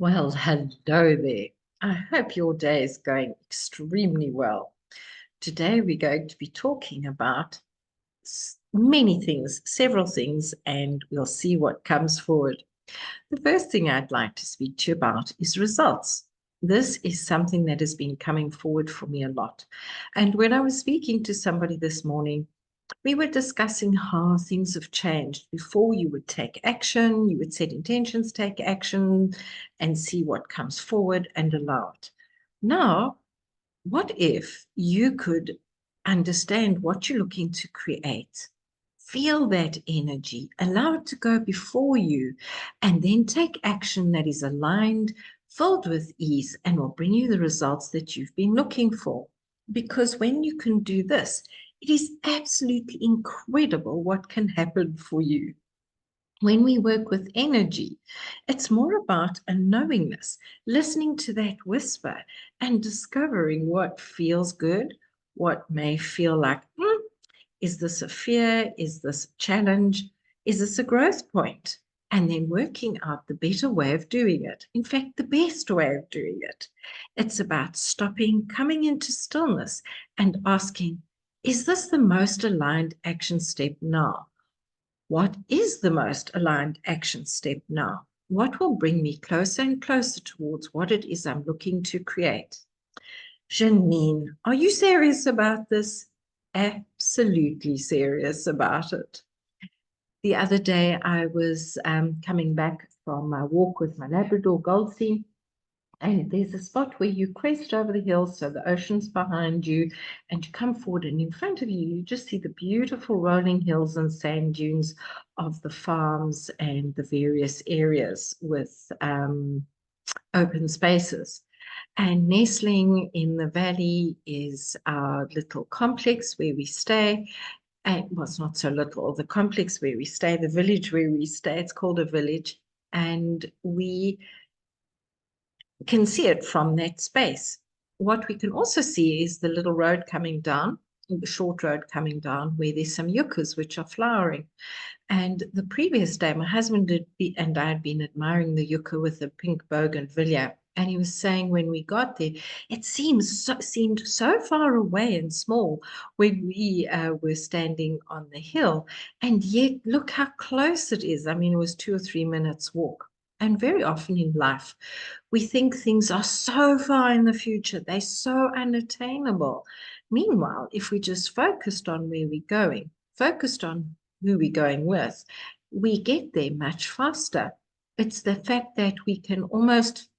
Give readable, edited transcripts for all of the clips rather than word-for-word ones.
Well, hello there. I hope your day is going extremely well. Today, we're going to be talking about many things, several things, and we'll see what comes forward. The first thing I'd like to speak to you about is results. This is something that has been coming forward for me a lot. And when I was speaking to somebody this morning, we were discussing how things have changed. Before, you would take action, you would set intentions, take action, and see what comes forward and allow it. Now, what if you could understand what you're looking to create? Feel that energy, allow it to go before you, and then take action that is aligned, filled with ease, and will bring you the results that you've been looking for. Because when you can do this, it is absolutely incredible what can happen for you. When we work with energy, it's more about a knowingness, listening to that whisper and discovering what feels good, what may feel like, is this a fear? Is this a challenge? Is this a growth point? And then working out the better way of doing it. In fact, the best way of doing it. It's about stopping, coming into stillness and asking, is this the most aligned action step now? What is the most aligned action step now? What will bring me closer and closer towards what it is I'm looking to create? Janine, are you serious about this? Absolutely serious about it. The other day, I was coming back from my walk with my Labrador Goldstein, and there's a spot where you crest over the hill, so the ocean's behind you, and you come forward, and in front of you, you just see the beautiful rolling hills and sand dunes of the farms and the various areas with open spaces. And nestling in the valley is our little complex where we stay. And well, it's not so little, the complex where we stay, the village where we stay, it's called a village. And we can see it from that space. What we can also see is the little road coming down, the short road coming down, where there's some yuccas which are flowering. And the previous day, my husband and I had been admiring the yucca with the pink bougainvillea. And he was saying when we got there, it seemed so far away and small when we were standing on the hill. And yet, look how close it is. I mean, it was 2 or 3 minutes walk. And very often in life, we think things are so far in the future, they're so unattainable. Meanwhile, if we just focused on where we're going, focused on who we're going with, we get there much faster. It's the fact that we can almost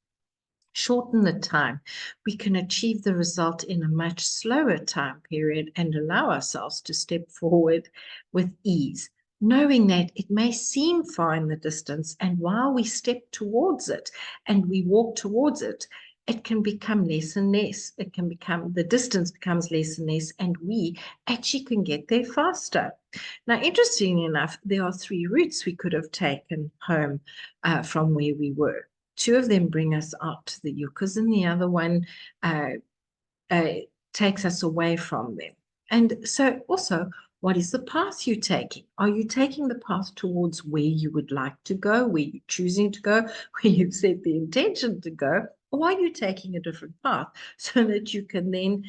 shorten the time. We can achieve the result in a much slower time period and allow ourselves to step forward with ease, knowing that it may seem far in the distance, and while we step towards it and we walk towards it, it can become less and less. It can become, the distance becomes less and less, and we actually can get there faster. Now, interestingly enough, there are 3 routes we could have taken home from where we were. 2 of them bring us out to the yuccas, and the other one takes us away from them. And so also, what is the path you're taking? Are you taking the path towards where you would like to go, where you're choosing to go, where you've set the intention to go, or are you taking a different path so that you can then,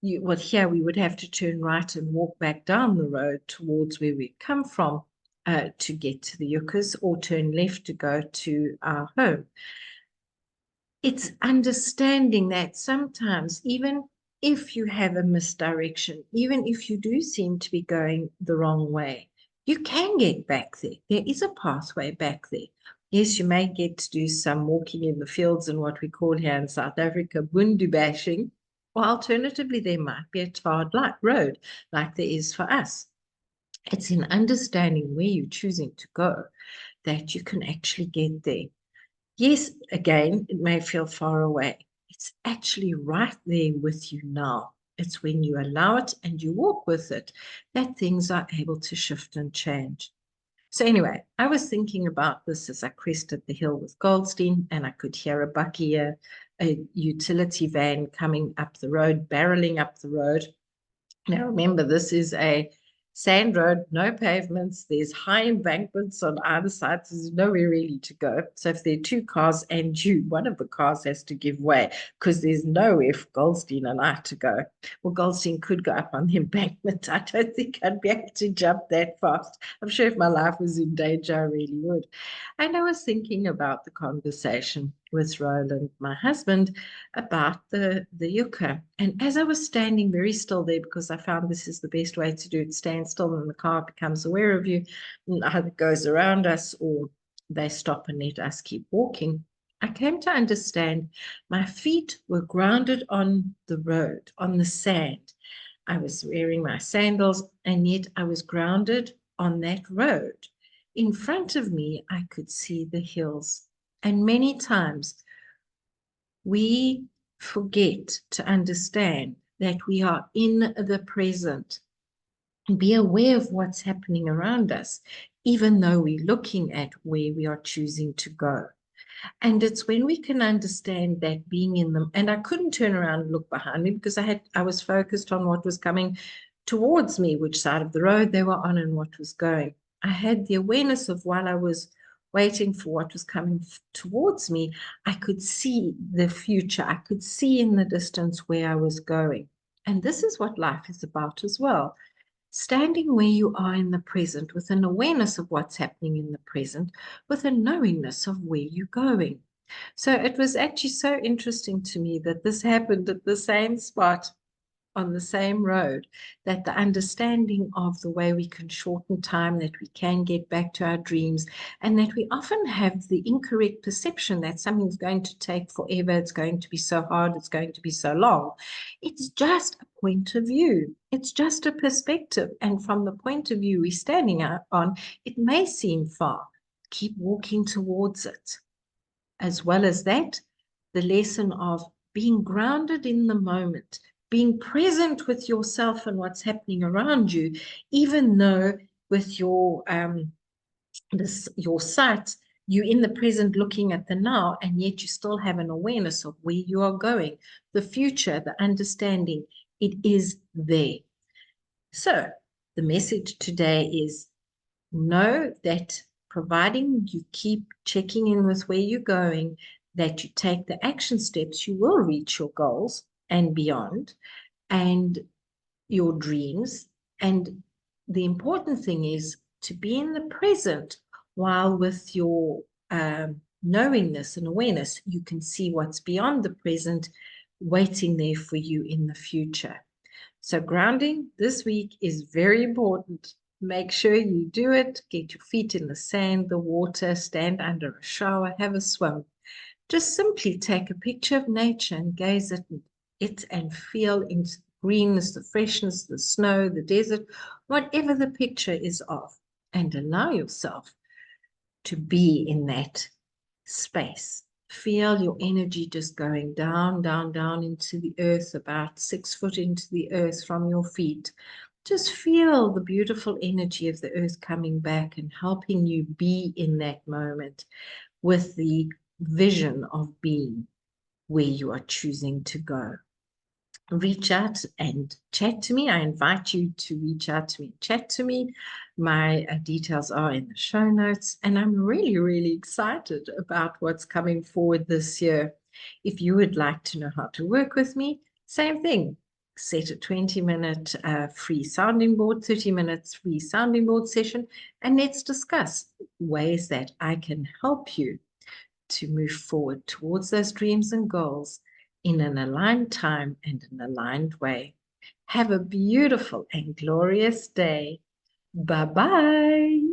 well, here we would have to turn right and walk back down the road towards where we come from to get to the yuccas, or turn left to go to our home. It's understanding that sometimes, even if you have a misdirection, even if you do seem to be going the wrong way, you can get back there. There is a pathway back there. Yes, you may get to do some walking in the fields and what we call here in South Africa, bundu bashing, or alternatively, there might be a tarred road like there is for us. It's in understanding where you're choosing to go that you can actually get there. Yes, again, it may feel far away. It's actually right there with you now. It's when you allow it and you walk with it that things are able to shift and change. So anyway, I was thinking about this as I crested the hill with Goldstein, and I could hear a bakkie, a utility van coming up the road, barreling up the road. Now remember, this is a Sand road, no pavements. There's high embankments on either side. There's nowhere really to go. So if there are two cars and you, one of the cars has to give way because there's nowhere for Goldstein and I to go. Well, Goldstein could go up on the embankment. I don't think I'd be able to jump that fast. I'm sure if my life was in danger, I really would. And I was thinking about the conversation with Roland, my husband, about the yucca. And as I was standing very still there, because I found this is the best way to do it, stand still and the car becomes aware of you, and either goes around us or they stop and let us keep walking. I came to understand my feet were grounded on the road, on the sand. I was wearing my sandals, and yet I was grounded on that road. In front of me, I could see the hills. And many times we forget to understand that we are in the present. Be aware of what's happening around us, even though we're looking at where we are choosing to go. And it's when we can understand that being in them, and I couldn't turn around and look behind me because I was focused on what was coming towards me, which side of the road they were on and what was going. I had the awareness of while I was waiting for what was coming towards me, I could see the future. I could see in the distance where I was going. And this is what life is about as well. Standing where you are in the present with an awareness of what's happening in the present, with a knowingness of where you're going. So it was actually so interesting to me that this happened at the same spot on the same road, that the understanding of the way we can shorten time, that we can get back to our dreams, and that we often have the incorrect perception that something's going to take forever, it's going to be so hard, it's going to be so long. It's just a point of view. It's just a perspective. And from the point of view we're standing on, it may seem far. Keep walking towards it. As well as that, the lesson of being grounded in the moment, being present with yourself and what's happening around you, even though with your sight, you're in the present looking at the now, and yet you still have an awareness of where you are going, the future, the understanding, it is there. So the message today is know that providing you keep checking in with where you're going, that you take the action steps, you will reach your goals and beyond, and your dreams. And the important thing is to be in the present, while with your knowingness and awareness, you can see what's beyond the present waiting there for you in the future. So grounding this week is very important. Make sure you do it. Get your feet in the sand, the water, stand under a shower, have a swim. Just simply take a picture of nature and gaze at it and feel its greenness, the freshness, the snow, the desert, whatever the picture is of, and allow yourself to be in that space. Feel your energy just going down, down, down into the earth, about 6 foot into the earth from your feet. Just feel the beautiful energy of the earth coming back and helping you be in that moment with the vision of being where you are choosing to go. Reach out and chat to me. I invite you to reach out to me and chat to me. My details are in the show notes, and I'm really, really excited about what's coming forward this year. If you would like to know how to work with me, same thing. Set a 20-minute free sounding board, 30 minutes free sounding board session, and let's discuss ways that I can help you to move forward towards those dreams and goals in an aligned time and an aligned way. Have a beautiful and glorious day. Bye-bye.